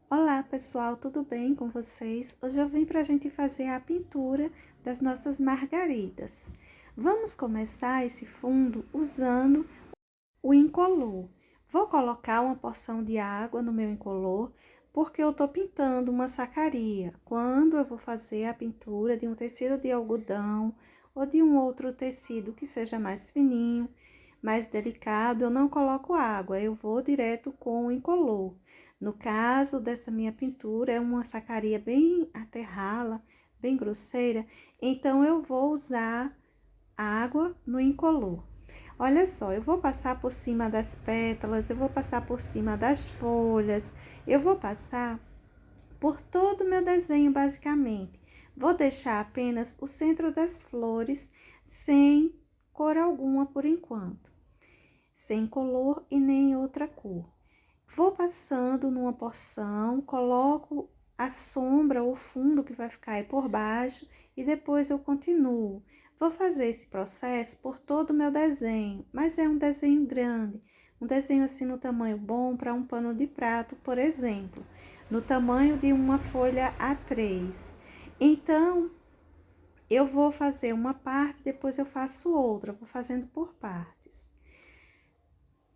Olá pessoal, tudo bem com vocês? Hoje eu vim para a gente fazer a pintura das nossas margaridas. Vamos começar esse fundo usando o incolor. Vou colocar uma porção de água no meu incolor, porque eu tô pintando uma sacaria. Quando eu vou fazer a pintura de um tecido de algodão ou de um outro tecido que seja mais fininho, mais delicado, eu não coloco água, eu vou direto com o incolor. No caso dessa minha pintura, é uma sacaria bem aterrala, bem grosseira, então eu vou usar água no incolor. Olha só, eu vou passar por cima das pétalas, eu vou passar por cima das folhas, eu vou passar por todo o meu desenho, basicamente. Vou deixar apenas o centro das flores sem cor alguma por enquanto, sem color e nem outra cor. Vou passando numa porção, coloco a sombra ou fundo que vai ficar aí por baixo e depois eu continuo. Vou fazer esse processo por todo o meu desenho, mas é um desenho grande, um desenho assim no tamanho bom para um pano de prato, por exemplo, no tamanho de uma folha A3. Então, eu vou fazer uma parte, depois eu faço outra, vou fazendo por partes.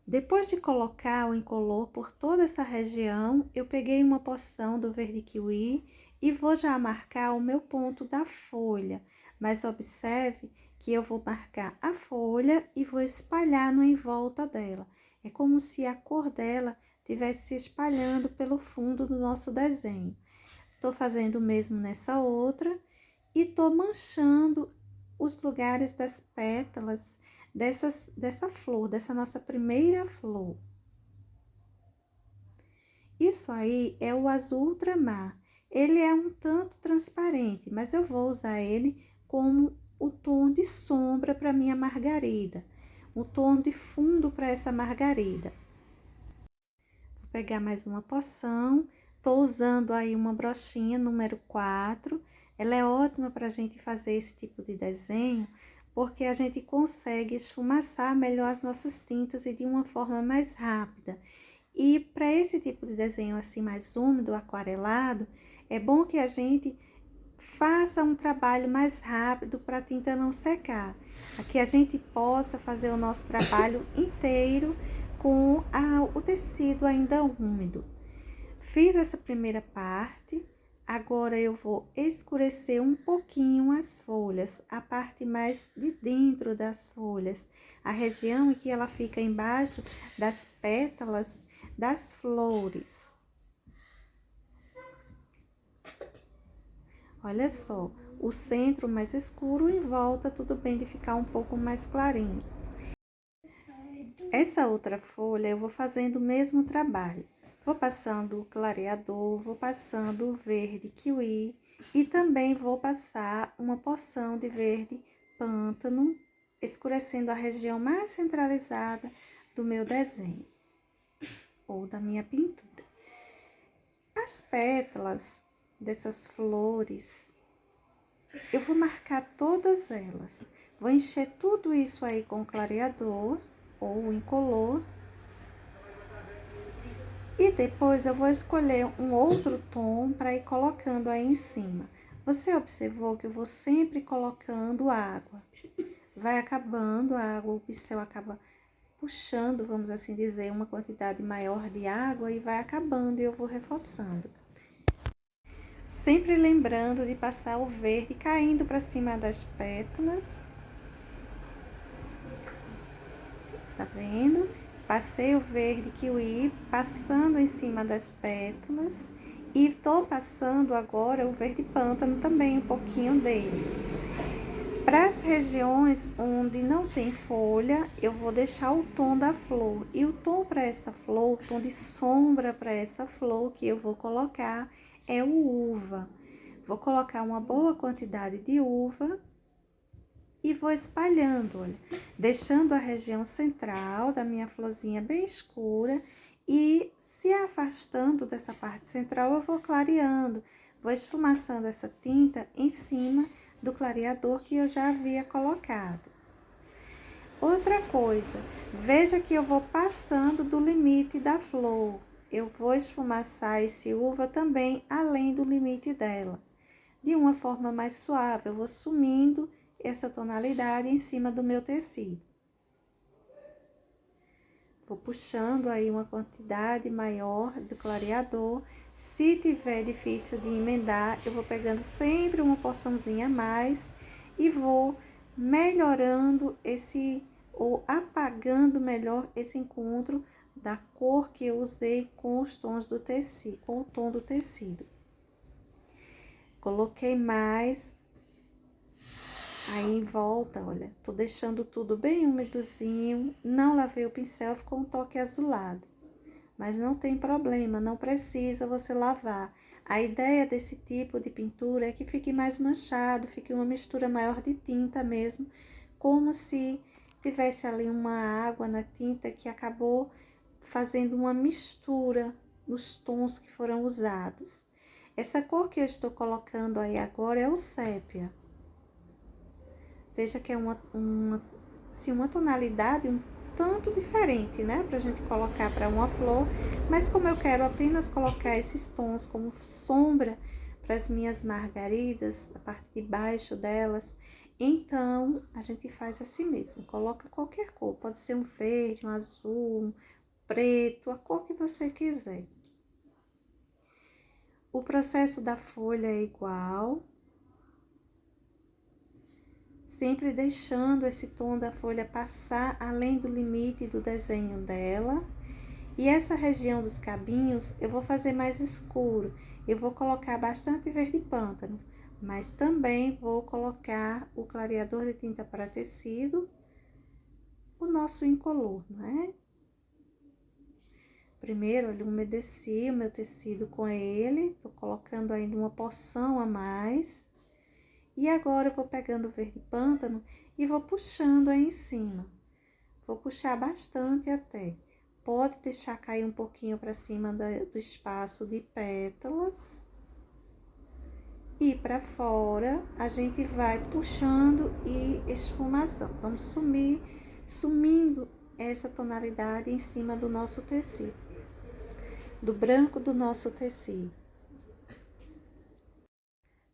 Depois de colocar o incolor por toda essa região, eu peguei uma porção do verde kiwi e vou já marcar o meu ponto da folha. Mas observe que eu vou marcar a folha e vou espalhar no em volta dela. É como se a cor dela estivesse se espalhando pelo fundo do nosso desenho. Tô fazendo o mesmo nessa outra e tô manchando os lugares das pétalas dessa flor, dessa nossa primeira flor. Isso aí é o azul ultramar. Ele é um tanto transparente, mas eu vou usar ele como o tom de sombra para minha margarida, o tom de fundo para essa margarida. Vou pegar mais uma porção, tô usando aí uma brochinha número 4. Ela é ótima para a gente fazer esse tipo de desenho, porque a gente consegue esfumaçar melhor as nossas tintas e de uma forma mais rápida. E para esse tipo de desenho assim mais úmido, aquarelado, é bom que a gente faça um trabalho mais rápido para a tinta não secar. Aqui a gente possa fazer o nosso trabalho inteiro com o tecido ainda úmido. Fiz essa primeira parte, agora eu vou escurecer um pouquinho as folhas, a parte mais de dentro das folhas, a região em que ela fica embaixo das pétalas das flores. Olha só, o centro mais escuro em volta, tudo bem de ficar um pouco mais clarinho. Essa outra folha eu vou fazendo o mesmo trabalho. Vou passando o clareador, vou passando o verde kiwi e também vou passar uma porção de verde pântano, escurecendo a região mais centralizada do meu desenho ou da minha pintura. As pétalas dessas flores, eu vou marcar todas elas. Vou encher tudo isso aí com clareador ou incolor. E depois eu vou escolher um outro tom para ir colocando aí em cima. Você observou que eu vou sempre colocando água. Vai acabando a água, o pincel acaba puxando, vamos assim dizer, uma quantidade maior de água e vai acabando e eu vou reforçando. Sempre lembrando de passar o verde caindo para cima das pétalas. Tá vendo? Passei o verde kiwi, passando em cima das pétalas. E tô passando agora o verde pântano também, um pouquinho dele. Para as regiões onde não tem folha, eu vou deixar o tom da flor. E o tom para essa flor, o tom de sombra para essa flor que eu vou colocar é o uva. Vou colocar uma boa quantidade de uva e vou espalhando, olha, deixando a região central da minha florzinha bem escura e se afastando dessa parte central, eu vou clareando, vou esfumaçando essa tinta em cima do clareador que eu já havia colocado. Outra coisa, veja que eu vou passando do limite da flor. eu vou esfumaçar esse uva também além do limite dela. De uma forma mais suave, eu vou sumindo essa tonalidade em cima do meu tecido. Vou puxando aí uma quantidade maior do clareador. Se tiver difícil de emendar, eu vou pegando sempre uma porçãozinha a mais e vou melhorando ou apagando melhor esse encontro da cor que eu usei com os tons do tecido, com o tom do tecido. Coloquei mais aí em volta, olha, tô deixando tudo bem umidozinho, não lavei o pincel, ficou um toque azulado. Mas não tem problema, não precisa você lavar. A ideia desse tipo de pintura é que fique mais manchado, fique uma mistura maior de tinta mesmo, como se tivesse ali uma água na tinta que acabou fazendo uma mistura nos tons que foram usados. Essa cor que eu estou colocando aí agora é o sépia. Veja que é uma tonalidade um tanto diferente, né? Pra gente colocar para uma flor, mas como eu quero apenas colocar esses tons como sombra para as minhas margaridas, a parte de baixo delas, então a gente faz assim mesmo, coloca qualquer cor, pode ser um verde, um azul, um preto, a cor que você quiser. O processo da folha é igual, sempre deixando esse tom da folha passar além do limite do desenho dela. E essa região dos cabinhos eu vou fazer mais escuro, eu vou colocar bastante verde pântano, mas também vou colocar o clareador de tinta para tecido, o nosso incolor, né? Primeiro, eu umedeci o meu tecido com ele, tô colocando ainda uma porção a mais. E agora eu vou pegando o verde pântano e vou puxando aí em cima. Vou puxar bastante até. Pode deixar cair um pouquinho para cima do espaço de pétalas. E para fora, a gente vai puxando e esfumaçando. Vamos sumindo essa tonalidade em cima do nosso tecido. Do branco do nosso tecido.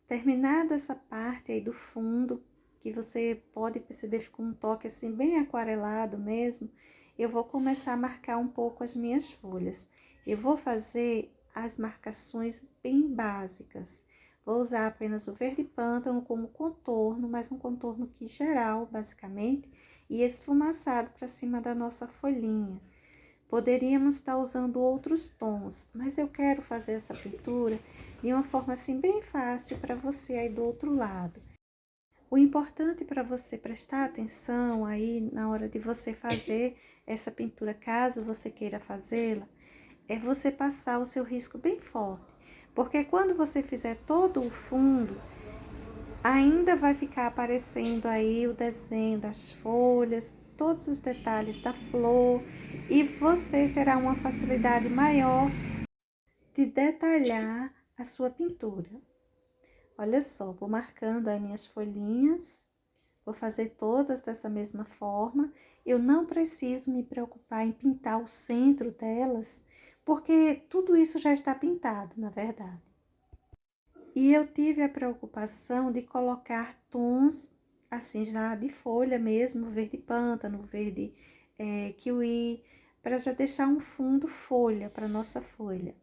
Terminado essa parte aí do fundo, que você pode perceber ficou um toque assim bem aquarelado mesmo, eu vou começar a marcar um pouco as minhas folhas. Eu vou fazer as marcações bem básicas. Vou usar apenas o verde pântano como contorno, mas um contorno que geral, basicamente, e esfumaçado para cima da nossa folhinha. Poderíamos estar usando outros tons, mas eu quero fazer essa pintura de uma forma assim bem fácil para você aí do outro lado. O importante para você prestar atenção aí na hora de você fazer essa pintura, caso você queira fazê-la, é você passar o seu risco bem forte. Porque quando você fizer todo o fundo, ainda vai ficar aparecendo aí o desenho das folhas, todos os detalhes da flor, e você terá uma facilidade maior de detalhar a sua pintura. Olha só, vou marcando as minhas folhinhas, vou fazer todas dessa mesma forma. Eu não preciso me preocupar em pintar o centro delas, porque tudo isso já está pintado, na verdade. E eu tive a preocupação de colocar tons, assim, já de folha mesmo, verde pântano, verde kiwi, para já deixar um fundo folha para nossa folha.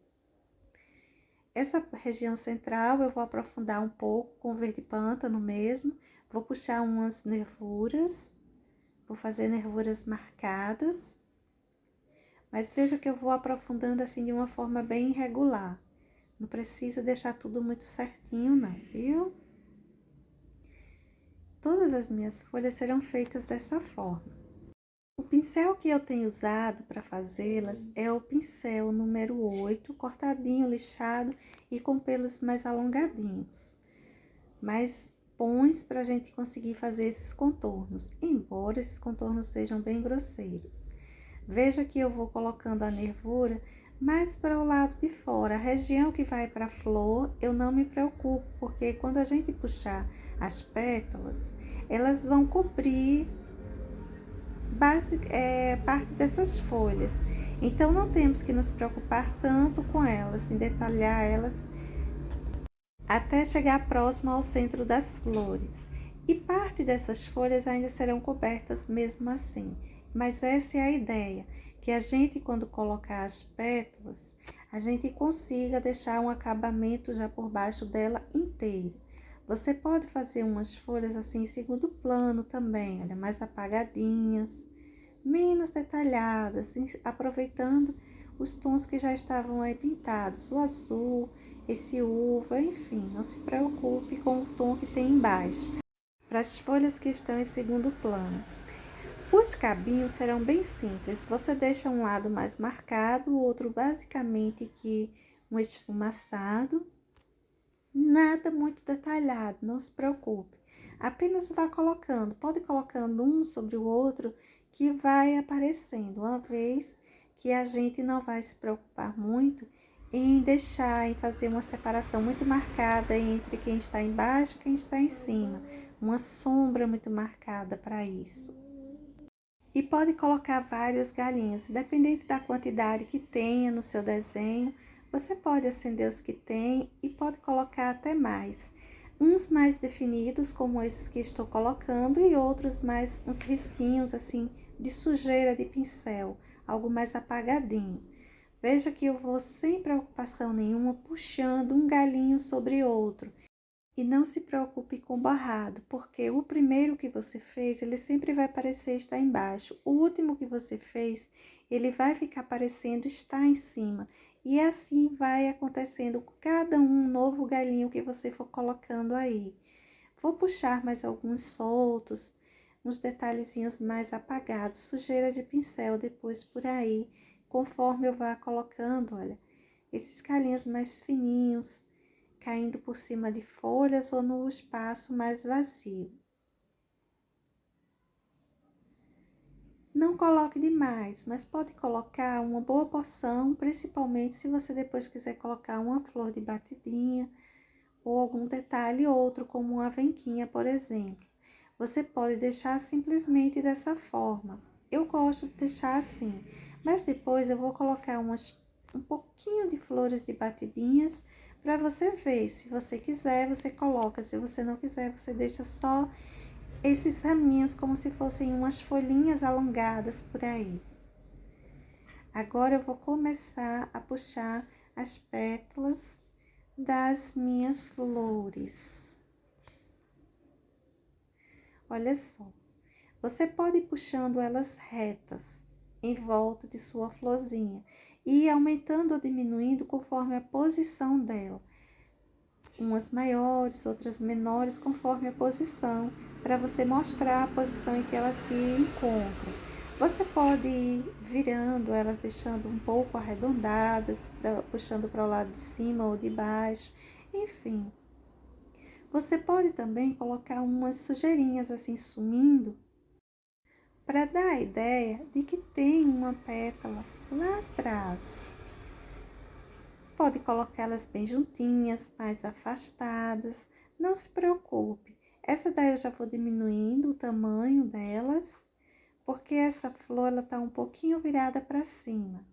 Essa região central eu vou aprofundar um pouco com verde pântano mesmo, vou puxar umas nervuras, vou fazer nervuras marcadas, mas veja que eu vou aprofundando assim de uma forma bem irregular. Não precisa deixar tudo muito certinho não, viu? Todas as minhas folhas serão feitas dessa forma. O pincel que eu tenho usado para fazê-las é o pincel número 8, cortadinho, lixado e com pelos mais alongadinhos. Mais bons para a gente conseguir fazer esses contornos, embora esses contornos sejam bem grosseiros. Veja que eu vou colocando a nervura mais para o lado de fora. A região que vai para a flor, eu não me preocupo, porque quando a gente puxar as pétalas, elas vão cobrir parte dessas folhas. Então, não temos que nos preocupar tanto com elas, em detalhar elas, até chegar próximo ao centro das flores. E parte dessas folhas ainda serão cobertas mesmo assim. Mas essa é a ideia, que a gente, quando colocar as pétalas, a gente consiga deixar um acabamento já por baixo dela inteiro. Você pode fazer umas folhas assim em segundo plano também, olha, mais apagadinhas, menos detalhadas, aproveitando os tons que já estavam aí pintados, o azul, esse uva, enfim, não se preocupe com o tom que tem embaixo, para as folhas que estão em segundo plano. Os cabinhos serão bem simples, você deixa um lado mais marcado, o outro basicamente que um esfumaçado, nada muito detalhado, não se preocupe. Apenas vá colocando, pode ir colocando um sobre o outro que vai aparecendo, uma vez que a gente não vai se preocupar muito em fazer uma separação muito marcada entre quem está embaixo e quem está em cima. Uma sombra muito marcada para isso. E pode colocar vários galinhos, dependendo da quantidade que tenha no seu desenho. Você pode acender os que tem e pode colocar até mais. Uns mais definidos, como esses que estou colocando, e outros mais uns risquinhos assim de sujeira de pincel, algo mais apagadinho. Veja que eu vou sem preocupação nenhuma puxando um galinho sobre outro. E não se preocupe com o barrado, porque o primeiro que você fez, ele sempre vai parecer estar embaixo. O último que você fez, ele vai ficar parecendo estar em cima. E assim vai acontecendo com cada um novo galinho que você for colocando aí. Vou puxar mais alguns soltos, uns detalhezinhos mais apagados, sujeira de pincel depois por aí, conforme eu vá colocando, olha, esses galinhos mais fininhos, caindo por cima de folhas ou no espaço mais vazio. Não coloque demais, mas pode colocar uma boa porção, principalmente se você depois quiser colocar uma flor de batidinha ou algum detalhe outro, como uma avenquinha, por exemplo. Você pode deixar simplesmente dessa forma. Eu gosto de deixar assim, mas depois eu vou colocar um pouquinho de flores de batidinhas para você ver. Se você quiser, você coloca. Se você não quiser, você deixa só esses raminhos como se fossem umas folhinhas alongadas por aí. Agora eu vou começar a puxar as pétalas das minhas flores. Olha só, você pode ir puxando elas retas em volta de sua florzinha e ir aumentando ou diminuindo conforme a posição dela. Umas maiores, outras menores, conforme a posição, para você mostrar a posição em que elas se encontram. Você pode ir virando elas, deixando um pouco arredondadas, puxando para o lado de cima ou de baixo, enfim. Você pode também colocar umas sujeirinhas assim sumindo, para dar a ideia de que tem uma pétala lá atrás. Pode colocá-las bem juntinhas, mais afastadas, não se preocupe. Essa daí eu já vou diminuindo o tamanho delas, porque essa flor ela tá um pouquinho virada para cima.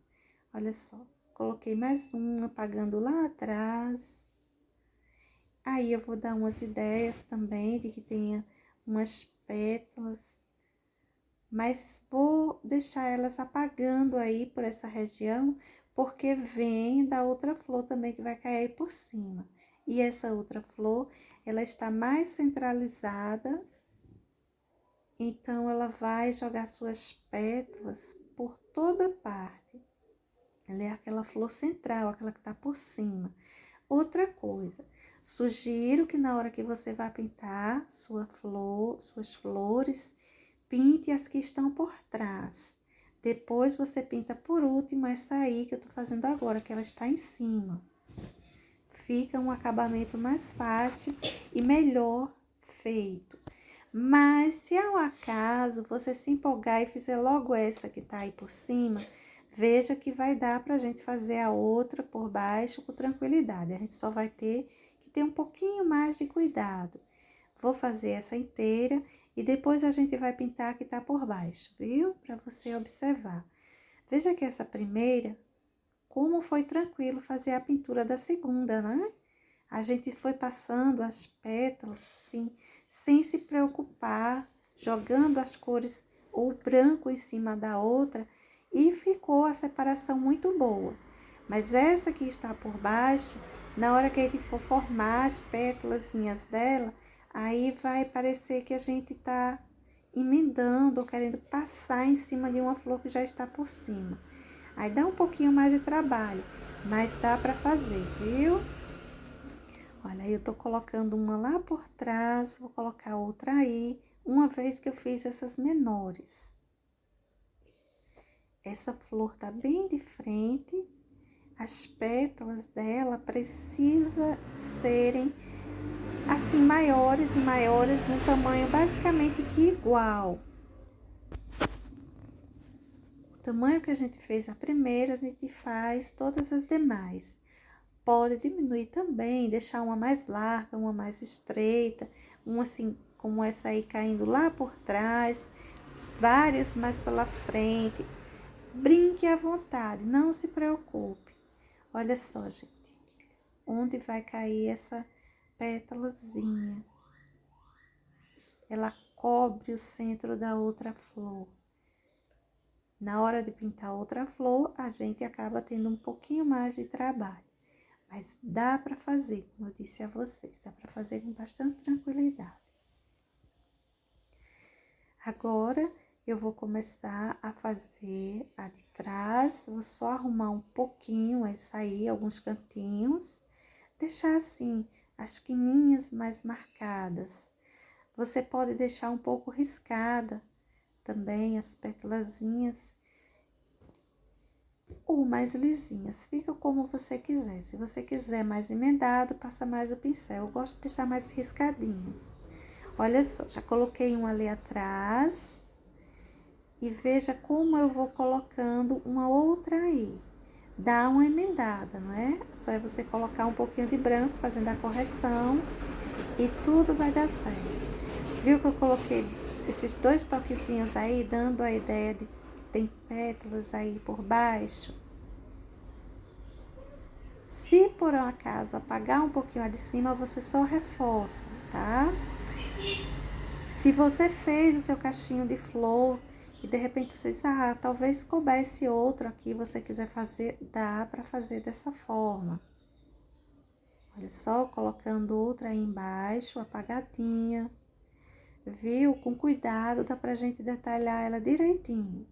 Olha só, coloquei mais uma, apagando lá atrás. Aí eu vou dar umas ideias também de que tenha umas pétalas, mas vou deixar elas apagando aí por essa região, porque vem da outra flor também que vai cair por cima. E essa outra flor, ela está mais centralizada, então ela vai jogar suas pétalas por toda parte. Ela é aquela flor central, aquela que está por cima. Outra coisa, sugiro que na hora que você vai pintar sua flor, suas flores, pinte as que estão por trás. Depois você pinta por último essa aí que eu tô fazendo agora, que ela está em cima. Fica um acabamento mais fácil e melhor feito. Mas se ao acaso você se empolgar e fizer logo essa que tá aí por cima, veja que vai dar pra gente fazer a outra por baixo com tranquilidade. A gente só vai ter que ter um pouquinho mais de cuidado. Vou fazer essa inteira e depois a gente vai pintar a que tá por baixo, viu? Para você observar. Veja que essa primeira, como foi tranquilo fazer a pintura da segunda, né? A gente foi passando as pétalas, assim, sem se preocupar, jogando as cores ou branco em cima da outra, e ficou a separação muito boa. Mas essa que está por baixo, na hora que a gente for formar as pétalazinhas dela, aí vai parecer que a gente está emendando ou querendo passar em cima de uma flor que já está por cima. Aí dá um pouquinho mais de trabalho, mas dá para fazer, viu? Olha, eu tô colocando uma lá por trás, vou colocar outra aí, uma vez que eu fiz essas menores. Essa flor tá bem de frente, as pétalas dela precisam serem assim maiores e maiores no tamanho basicamente que igual. O tamanho que a gente fez a primeira, a gente faz todas as demais. Pode diminuir também, deixar uma mais larga, uma mais estreita, uma assim como essa aí caindo lá por trás, várias mais pela frente. Brinque à vontade, não se preocupe. Olha só, gente, onde vai cair essa pétalazinha. Ela cobre o centro da outra flor. Na hora de pintar outra flor, a gente acaba tendo um pouquinho mais de trabalho. Mas dá para fazer, como eu disse a vocês, dá para fazer com bastante tranquilidade. Agora, eu vou começar a fazer a de trás, vou só arrumar um pouquinho essa aí, alguns cantinhos, deixar assim, as quininhas mais marcadas. Você pode deixar um pouco riscada também as pétalazinhas, ou mais lisinhas, fica como você quiser. Se você quiser mais emendado, passa mais o pincel. Eu gosto de deixar mais riscadinhas. Olha só, já coloquei um ali atrás. E veja como eu vou colocando uma outra aí. Dá uma emendada, não é? Só é você colocar um pouquinho de branco, fazendo a correção. E tudo vai dar certo. Viu que eu coloquei esses dois toquezinhos aí, dando a ideia de que tem pétalas aí por baixo? Se por um acaso apagar um pouquinho a de cima, você só reforça, tá? Se você fez o seu cachinho de flor e de repente você diz, ah, talvez coubesse outro aqui, você quiser fazer, dá pra fazer dessa forma. Olha só, colocando outra aí embaixo, apagadinha, viu? Com cuidado, dá pra gente detalhar ela direitinho.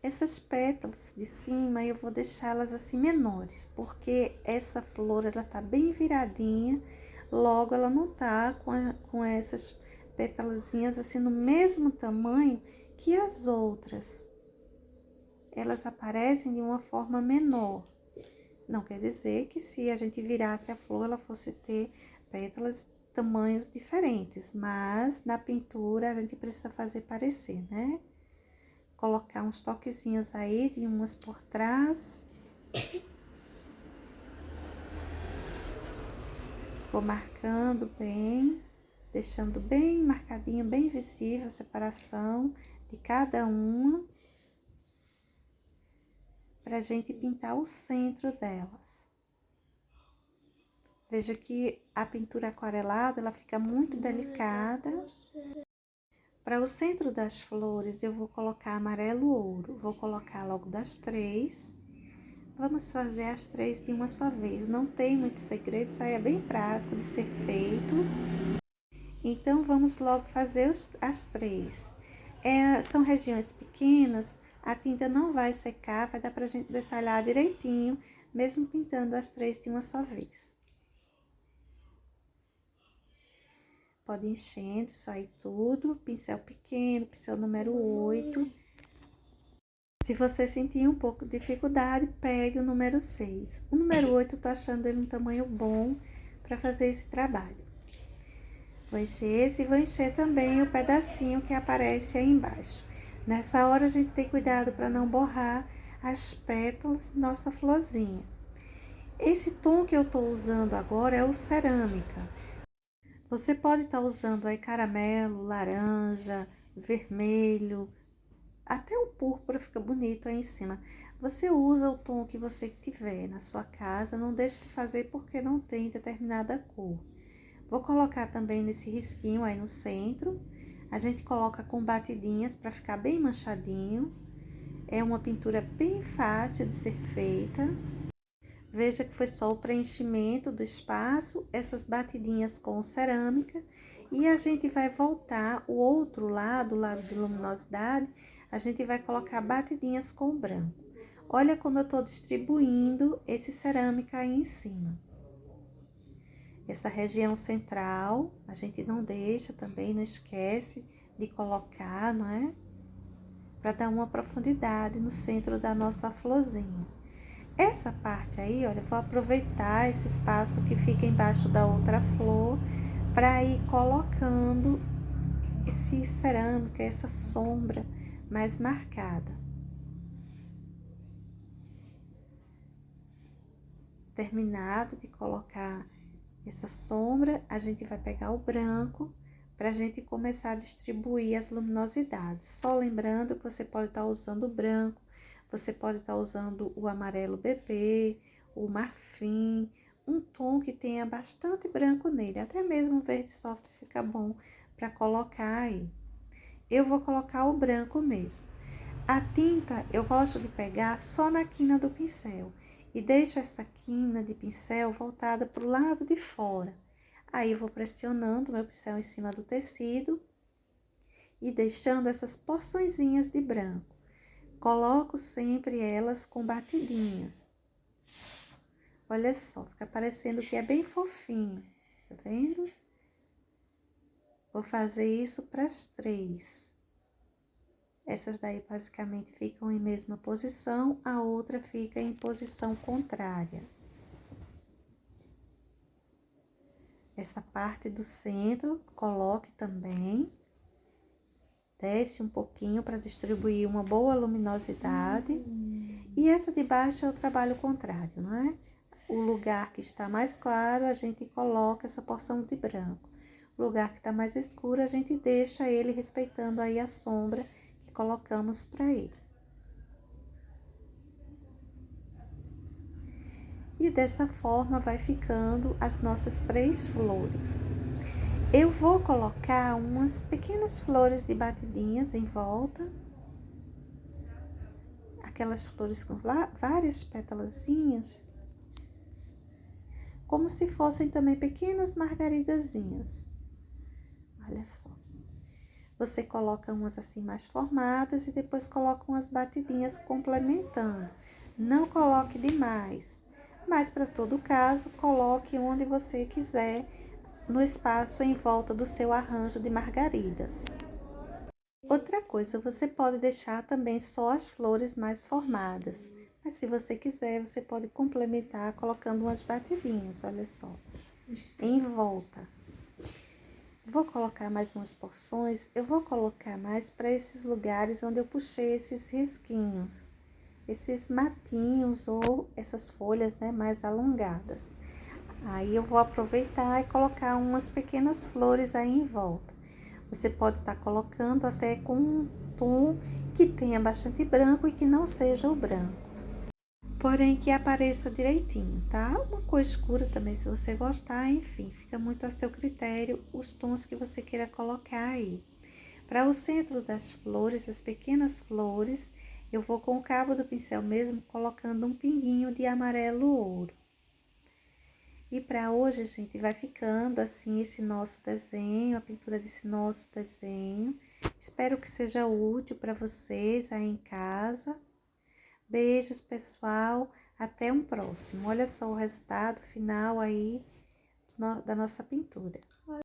Essas pétalas de cima eu vou deixá-las assim menores, porque essa flor ela tá bem viradinha, logo ela não tá com essas pétalazinhas assim no mesmo tamanho que as outras. Elas aparecem de uma forma menor. Não quer dizer que se a gente virasse a flor ela fosse ter pétalas tamanhos diferentes, mas na pintura a gente precisa fazer parecer, né? Colocar uns toquezinhos aí de umas por trás. Vou marcando bem, deixando bem marcadinho, bem visível a separação de cada uma, pra gente pintar o centro delas. Veja que a pintura aquarelada, ela fica muito delicada. Para o centro das flores, eu vou colocar amarelo ouro. Vou colocar logo das três. Vamos fazer as três de uma só vez. Não tem muito segredo, isso aí é bem prático de ser feito. Então, vamos logo fazer as três. São regiões pequenas, a tinta não vai secar, vai dar pra gente detalhar direitinho, mesmo pintando as três de uma só vez. Pode ir enchendo, isso aí tudo, pincel pequeno, pincel número 8. Se você sentir um pouco de dificuldade, pegue o número 6. O número 8, eu tô achando ele um tamanho bom para fazer esse trabalho. Vou encher esse e vou encher também o pedacinho que aparece aí embaixo. Nessa hora, a gente tem cuidado para não borrar as pétalas da nossa florzinha. Esse tom que eu tô usando agora é o cerâmica. Você pode estar usando aí caramelo, laranja, vermelho, até um púrpura fica bonito aí em cima. Você usa o tom que você tiver na sua casa, não deixe de fazer porque não tem determinada cor. Vou colocar também nesse risquinho aí no centro. A gente coloca com batidinhas para ficar bem manchadinho. É uma pintura bem fácil de ser feita. Veja que foi só o preenchimento do espaço, essas batidinhas com cerâmica. E a gente vai voltar o outro lado, o lado de luminosidade, a gente vai colocar batidinhas com branco. Olha como eu tô distribuindo esse cerâmica aí em cima. Essa região central, a gente não deixa também, não esquece de colocar, não é? Para dar uma profundidade no centro da nossa florzinha. Essa parte aí, olha, vou aproveitar esse espaço que fica embaixo da outra flor para ir colocando esse cerâmica, essa sombra mais marcada. Terminado de colocar essa sombra, a gente vai pegar o branco para a gente começar a distribuir as luminosidades. Só lembrando que você pode estar usando o branco, você pode estar usando o amarelo bebê, o marfim, um tom que tenha bastante branco nele, até mesmo o verde soft fica bom para colocar aí. Eu vou colocar o branco mesmo. A tinta eu gosto de pegar só na quina do pincel e deixo essa quina de pincel voltada para o lado de fora. Aí eu vou pressionando meu pincel em cima do tecido e deixando essas porçõezinhas de branco. Coloco sempre elas com batidinhas. Olha só, fica parecendo que é bem fofinho, tá vendo? Vou fazer isso para as 3. Essas daí basicamente ficam em mesma posição, a outra fica em posição contrária. Essa parte do centro, coloque também. Desce um pouquinho para distribuir uma boa luminosidade. E essa de baixo é o trabalho contrário, não é? O lugar que está mais claro, a gente coloca essa porção de branco. O lugar que está mais escuro, a gente deixa ele respeitando aí a sombra que colocamos para ele. E dessa forma vai ficando as nossas 3 flores. Eu vou colocar umas pequenas flores de batidinhas em volta. Aquelas flores com várias pétalazinhas. Como se fossem também pequenas margaridazinhas. Olha só. Você coloca umas assim mais formadas e depois coloca umas batidinhas complementando. Não coloque demais, mas para todo caso, coloque onde você quiser, no espaço em volta do seu arranjo de margaridas. Outra coisa, você pode deixar também só as flores mais formadas, mas se você quiser, você pode complementar colocando umas batidinhas, olha só, em volta. Vou colocar mais umas porções, eu vou colocar mais para esses lugares onde eu puxei esses risquinhos, esses matinhos ou essas folhas, né, mais alongadas. Aí eu vou aproveitar e colocar umas pequenas flores aí em volta. Você pode estar colocando até com um tom que tenha bastante branco e que não seja o branco. Porém, que apareça direitinho, tá? Uma cor escura também, se você gostar, enfim, fica muito a seu critério os tons que você queira colocar aí. Para o centro das flores, das pequenas flores, eu vou com o cabo do pincel mesmo colocando um pinguinho de amarelo ouro. E para hoje, gente, vai ficando assim esse nosso desenho, a pintura desse nosso desenho. Espero que seja útil para vocês aí em casa. Beijos, pessoal. Até um próximo. Olha só o resultado final aí da nossa pintura.